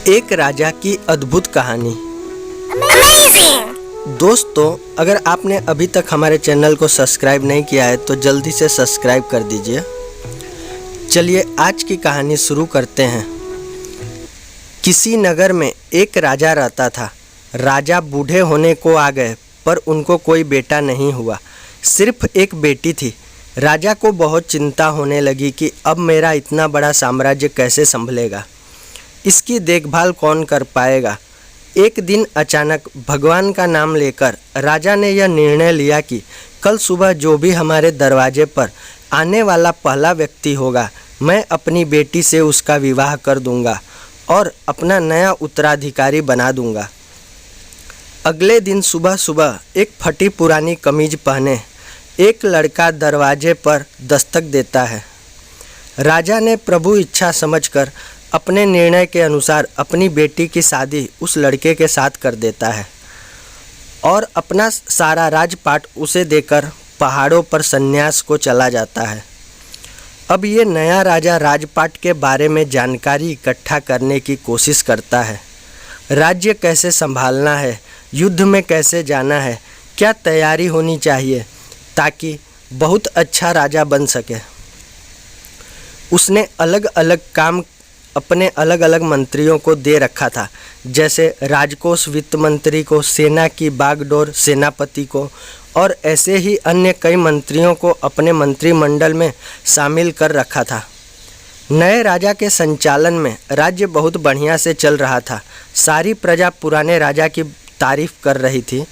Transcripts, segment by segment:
एक राजा की अद्भुत कहानी। दोस्तों, अगर आपने अभी तक हमारे चैनल को सब्सक्राइब नहीं किया है तो जल्दी से सब्सक्राइब कर दीजिए। चलिए आज की कहानी शुरू करते हैं। किसी नगर में एक राजा रहता था। राजा बूढ़े होने को आ गए पर उनको कोई बेटा नहीं हुआ, सिर्फ एक बेटी थी। राजा को बहुत चिंता होने लगी कि अब मेरा इतना बड़ा साम्राज्य कैसे संभलेगा, इसकी देखभाल कौन कर पाएगा। एक दिन अचानक भगवान का नाम लेकर राजा ने यह निर्णय लिया कि कल सुबह जो भी हमारे दरवाजे पर आने वाला पहला व्यक्ति होगा, मैं अपनी बेटी से उसका विवाह कर दूंगा और अपना नया उत्तराधिकारी बना दूंगा। अगले दिन सुबह सुबह एक फटी पुरानी कमीज पहने एक लड़का दरवाजे पर दस्तक देता है। राजा ने प्रभु इच्छा समझकर अपने निर्णय के अनुसार अपनी बेटी की शादी उस लड़के के साथ कर देता है और अपना सारा राजपाट उसे देकर पहाड़ों पर संन्यास को चला जाता है। अब ये नया राजा राजपाट के बारे में जानकारी इकट्ठा करने की कोशिश करता है। राज्य कैसे संभालना है, युद्ध में कैसे जाना है, क्या तैयारी होनी चाहिए ताकि बहुत अच्छा राजा बन सके। उसने अलग अलग काम अपने अलग अलग मंत्रियों को दे रखा था, जैसे राजकोष वित्त मंत्री को, सेना की बागडोर सेनापति को और ऐसे ही अन्य कई मंत्रियों को अपने मंत्रिमंडल में शामिल कर रखा था। नए राजा के संचालन में राज्य बहुत बढ़िया से चल रहा था। सारी प्रजा पुराने राजा की तारीफ कर रही थी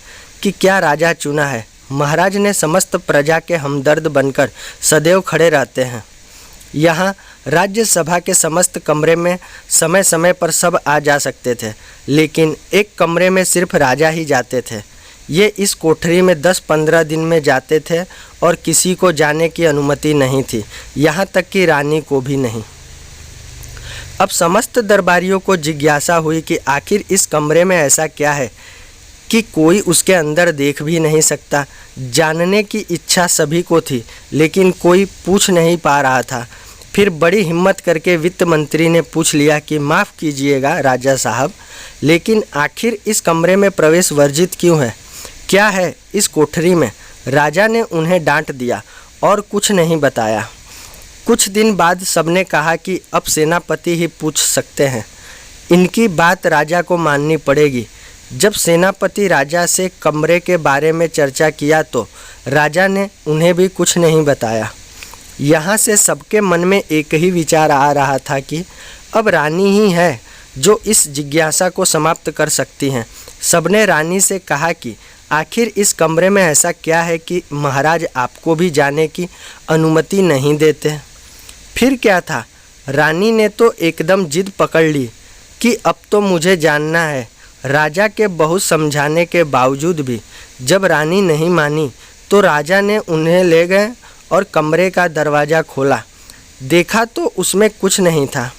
कि क्या राजा चुना है। महाराज ने समस्त प्रजा के हमदर्द बनकर सदैव खड़े रहते हैं। यहाँ राज्यसभा के समस्त कमरे में समय समय पर सब आ जा सकते थे, लेकिन एक कमरे में सिर्फ राजा ही जाते थे। ये इस कोठरी में 10-15 दिन में जाते थे और किसी को जाने की अनुमति नहीं थी, यहाँ तक कि रानी को भी नहीं। अब समस्त दरबारियों को जिज्ञासा हुई कि आखिर इस कमरे में ऐसा क्या है कि कोई उसके अंदर देख भी नहीं सकता। जानने की इच्छा सभी को थी, लेकिन कोई पूछ नहीं पा रहा था। फिर बड़ी हिम्मत करके वित्त मंत्री ने पूछ लिया कि माफ़ कीजिएगा राजा साहब, लेकिन आखिर इस कमरे में प्रवेश वर्जित क्यों है? क्या है इस कोठरी में? राजा ने उन्हें डांट दिया और कुछ नहीं बताया। कुछ दिन बाद सबने कहा कि अब सेनापति ही पूछ सकते हैं। इनकी बात राजा को माननी पड़ेगी। जब सेनापति राजा से कमरे के बारे में चर्चा किया तो राजा ने उन्हें भी कुछ नहीं बताया। यहाँ से सबके मन में एक ही विचार आ रहा था कि अब रानी ही है जो इस जिज्ञासा को समाप्त कर सकती हैं। सबने रानी से कहा कि आखिर इस कमरे में ऐसा क्या है कि महाराज आपको भी जाने की अनुमति नहीं देते। फिर क्या था, रानी ने तो एकदम जिद पकड़ ली कि अब तो मुझे जानना है। राजा के बहुत समझाने के बावजूद भी जब रानी नहीं मानी तो राजा ने उन्हें ले गए और कमरे का दरवाज़ा खोला। देखा तो उसमें कुछ नहीं था,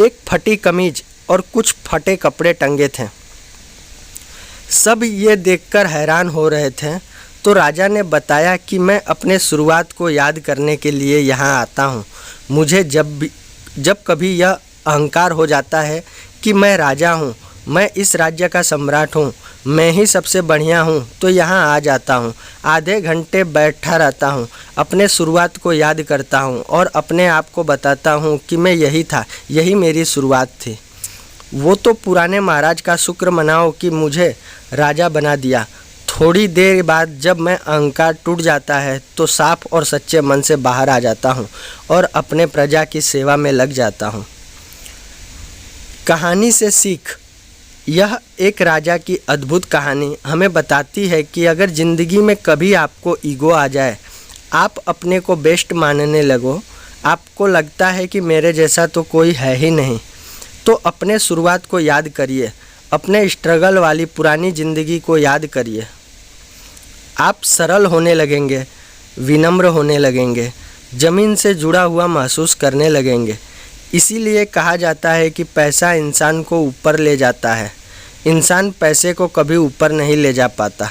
एक फटी कमीज और कुछ फटे कपड़े टंगे थे। सब ये देखकर हैरान हो रहे थे तो राजा ने बताया कि मैं अपने शुरुआत को याद करने के लिए यहाँ आता हूँ। मुझे जब कभी यह अहंकार हो जाता है कि मैं राजा हूँ, मैं इस राज्य का सम्राट हूँ, मैं ही सबसे बढ़िया हूँ, तो यहाँ आ जाता हूँ। आधे घंटे बैठा रहता हूँ, अपने शुरुआत को याद करता हूँ और अपने आप को बताता हूँ कि मैं यही था, यही मेरी शुरुआत थी। वो तो पुराने महाराज का शुक्र मनाओ कि मुझे राजा बना दिया। थोड़ी देर बाद जब मैं अहंकार टूट जाता है तो साफ और सच्चे मन से बाहर आ जाता हूँ और अपने प्रजा की सेवा में लग जाता हूँ। कहानी से सीख। यह एक राजा की अद्भुत कहानी हमें बताती है कि अगर ज़िंदगी में कभी आपको ईगो आ जाए, आप अपने को बेस्ट मानने लगो, आपको लगता है कि मेरे जैसा तो कोई है ही नहीं, तो अपने शुरुआत को याद करिए, अपने स्ट्रगल वाली पुरानी ज़िंदगी को याद करिए। आप सरल होने लगेंगे, विनम्र होने लगेंगे, ज़मीन से जुड़ा हुआ महसूस करने लगेंगे। इसीलिए कहा जाता है कि पैसा इंसान को ऊपर ले जाता है, इंसान पैसे को कभी ऊपर नहीं ले जा पाता।